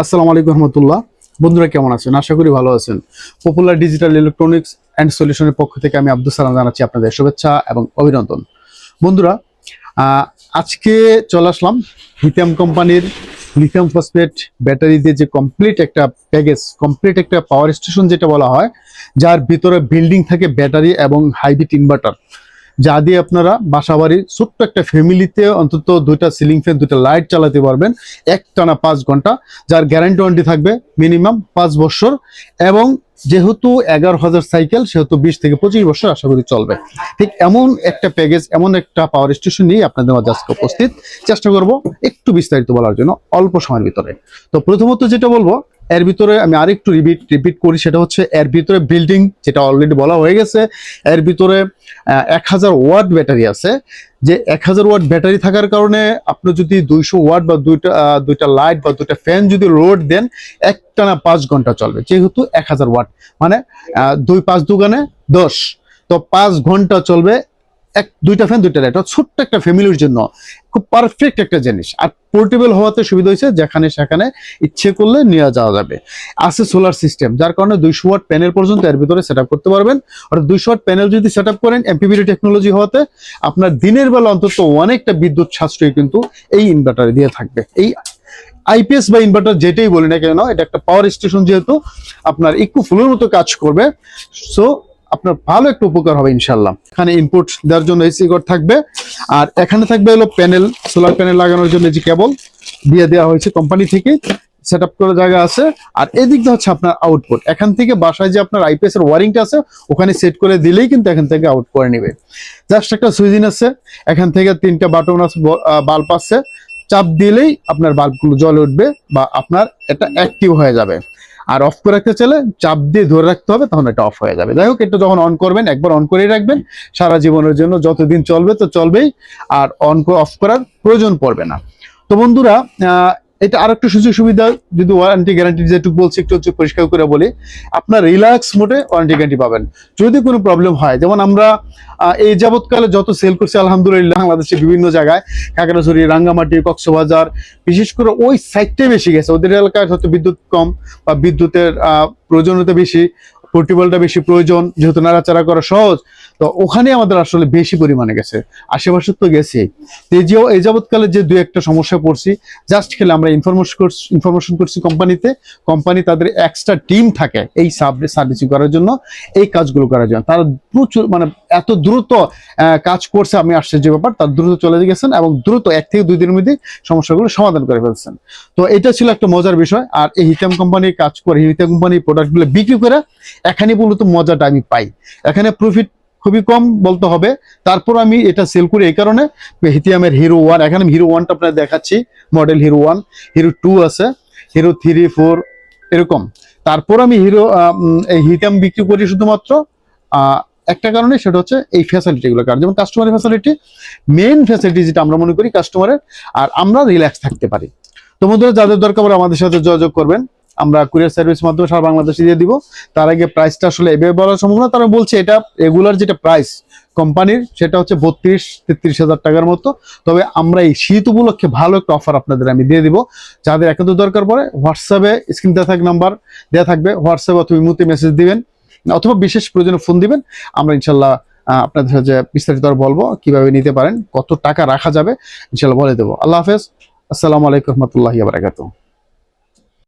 আসসালামু আলাইকুম রহমতুল্লাহ। বন্ধুরা কেমন আছেন? আশা করি ভালো আছেন। পপুলার ডিজিটাল ইলেকট্রনিক্স অ্যান্ড সলিউশনের পক্ষ থেকে আমি আব্দুল সালাম জানাচ্ছি আপনাদের শুভেচ্ছা এবং অভিনন্দন। বন্ধুরা, আজকে চলে আসলাম লিথিয়াম কোম্পানির লিথিয়াম ফসফেট ব্যাটারি দিয়ে যে কমপ্লিট একটা প্যাকেজ, কমপ্লিট একটা পাওয়ার স্টেশন যেটা বলা হয়, যার ভিতরে বিল্ডিং থাকে ব্যাটারি এবং হাইব্রিড ইনভার্টার, যা দিয়ে আপনারা বাসাবাড়ির ছোট্ট একটা ফ্যামিলিতে অন্তত 2টা সিলিং ফ্যান 2টা লাইট চালাতে পারবেন একটানা 5 ঘন্টা, যার গ্যারান্টি ওয়ারেন্টি থাকবে মিনিমাম 5 বছর। এবং যেহেতু 11,000 সাইকেল, সেহেতু 20 থেকে 25 বছর আশা করি চলবে। ঠিক এমন একটা প্যাকেজ, এমন একটা পাওয়ার স্টেশন নিয়ে আপনাদের মাঝে আজকে উপস্থিত। চেষ্টা করব একটু বিস্তারিত বলার জন্য অল্প সময়ের ভিতরে। তো প্রথমত যেটা বলবো, এর ভিতরে আমি আরেকটু রিপিট করি, সেটা হচ্ছে এর ভিতরে বিল্ডিং, যেটা অলরেডি বলা হয়ে গেছে, এর ভিতরে 1000 ওয়াট ব্যাটারি আছে। যে 1000 ওয়াট ব্যাটারি থাকার কারণে আপনি যদি 200 ওয়াট বা দুইটা লাইট বা 2টা ফ্যান যদি লোড দেন, একটানা 5 ঘন্টা চলবে। যেহেতু 1000 ওয়াট মানে 2 5 দুগানে 10, তো 5 ঘন্টা চলবে। 2টা ফ্যান 2টা লাইট, ছোট্ট একটা ফ্যামিলির জন্য খুব পারফেক্ট একটা জিনিস। আর পোর্টেবল হওয়াতে সুবিধা হয়েছে, যেখানে সেখানে ইচ্ছে করলে নিয়ে যাওয়া যাবে। আছে সোলার সিস্টেম, যার কারণে 200 ওয়াট প্যানেল পর্যন্ত এর ভিতরে সেট করতে পারবেন। আর 200 ওয়াট প্যানেল যদি সেট করেন এমপিপিটি টেকনোলজি হওয়াতে, আপনার দিনের বেলা অন্তত অনেকটা বিদ্যুৎ সাশ্রয় কিন্তু এই ইনভার্টারে দিয়ে থাকবে। এই আইপিএস বা ইনভার্টার যেটাই বলি না কেন, এটা একটা পাওয়ার স্টেশন, যেহেতু আপনার একটু ফুলের মতো কাজ করবে। সো আপনার ভালো একটা উপকার হবে ইনশাল্লাহ। এখানে ইনপুট দেওয়ার জন্য এসি কর্ড থাকবে, আর এখানে থাকবে হলো প্যানেল, সোলার প্যানেল লাগানোর জন্য যে কেবল দিয়ে দেওয়া হয়েছে কোম্পানি থেকে, সেট আপ করার জায়গা আছে। আর এদিক দিয়ে হচ্ছে আপনার আউটপুট, এখান থেকে বাসায় যে আপনার আইপিএস এর ওয়ারিংটা আছে ওখানে সেট করে দিলেই কিন্তু এখান থেকে আউট করে নেবে। জাস্ট একটা সুইচিং আছে, এখান থেকে 3টা বাটন আছে, বাল্ব আছে, চাপ দিলেই আপনার বাল্বগুলো জ্বলে উঠবে বা আপনার এটা অ্যাক্টিভ হয়ে যাবে। আর অফ করে রাখতে চাইলে চাপ দিয়ে ধরে রাখতে হবে, তখন এটা অফ হয়ে যাবে। যাই হোক, এটা যখন অন করবেন একবার অন করেই রাখবেন, সারা জীবনের জন্য যতদিন চলবে তো চলবেই, আর অফ করার প্রয়োজন পড়বে না। তো বন্ধুরা, এটা আর একটু সুযোগ সুবিধা, যদি ওয়ারেন্টি গ্যারান্টি যেটুকু বলছি একটু হচ্ছে পরিষ্কার করে বলি, আপনার রিল্যাক্স মোডে ওয়ারেন্টি গ্যারান্টি পাবেন। যদি কোনো প্রবলেম হয়, যেমন আমরা এই যাবৎকালে যত সেল করছি আলহামদুলিল্লাহ বাংলাদেশের বিভিন্ন জায়গায়, খাগড়াছড়ি, রাঙ্গামাটি, কক্সবাজার, বিশেষ করে ওই সাইডটাই বেশি গেছে। ওদের এলাকায় হয়তো বিদ্যুৎ কম বা বিদ্যুতের প্রয়োজনীয়তা বেশি, পোর্টেবলটা বেশি প্রয়োজন, যেহেতু নাড়াচাড়া করা সহজ, তো ওখানে আমাদের আসলে বেশি পরিমাণে গেছে। আশেপাশে তো গেছে, এই যাবৎকালে যে 2-1টা সমস্যা পড়ছি, জাস্ট খেলে আমরা ইনফরমেশন করছি কোম্পানিতে। কোম্পানি তাদের এক্সট্রা টিম থাকে এই সার্ভিসিং করার জন্য, এই কাজগুলো করার জন্য। তারা প্রচুর মানে এত দ্রুত কাজ করছে, আমি আশ্চর্য ব্যাপার। তার দ্রুত চলে গেছেন এবং দ্রুত 1 থেকে 2 দিনের মধ্যে সমস্যাগুলো সমাধান করে ফেলছেন। তো এটা ছিল একটা মজার বিষয়। আর এই লিথিয়াম কোম্পানি কাজ করে, লিথিয়াম কোম্পানির প্রোডাক্টগুলো বিক্রি করে এখানে মূলত মজাটা আমি পাই। এখানে প্রফিট খুবই কম বলতে হবে, তারপর আমি এটা সেল করি এই কারণে। লিথিয়ামের হিরো 1, এখানে হিরো 1টা আপনাদের দেখাচ্ছি, মডেল হিরো 1, হিরো 2 আছে, হিরো 3 4 এরকম। তারপর আমি এই লিথিয়াম বিক্রি করি শুধুমাত্র একটা কারণে, সেটা হচ্ছে এই ফ্যাসিলিটিগুলো। কারণ যেমন কাস্টমারের ফ্যাসিলিটি, মেইন ফ্যাসিলিটি যেটা আমরা মনে করি কাস্টমারের, আর আমরা রিল্যাক্স থাকতে পারি। তো বন্ধুরা, যাদের দরকার পড়ে আমাদের সাথে যোগাযোগ করবেন, আমরা কুরিয়ার সার্ভিস মাধ্যমে সারা বাংলাদেশে দিয়ে দিব। তার আগে প্রাইসটা আসলে এভাবে বলা সম্ভব না, তারা বলছে এটা রেগুলার যেটা প্রাইস কোম্পানির, সেটা হচ্ছে 32-33 হাজার টাকার মতো। তবে আমরা এই শীত উপলক্ষে ভালো একটা অফার আপনাদের আমি দিয়ে দিব। যাদের একান্ত দরকার পড়ে, হোয়াটসঅ্যাপে স্ক্রিন দেওয়া থাকা নাম্বার দেওয়া থাকবে, হোয়াটসঅ্যাপে অথবা ইমোতে মেসেজ দিবেন, অথবা বিশেষ প্রয়োজনে ফোন দিবেন। আমরা ইনশাল্লাহ আপনাদের সাথে বিস্তারিত বলবো কিভাবে নিতে পারেন, কত টাকা রাখা যাবে, ইনশাল্লাহ বলে দেবো। আল্লাহ হাফেজ, আসসালামু আলাইকুম রহমতুল্লাহি ওয়া বারাকাতুহু।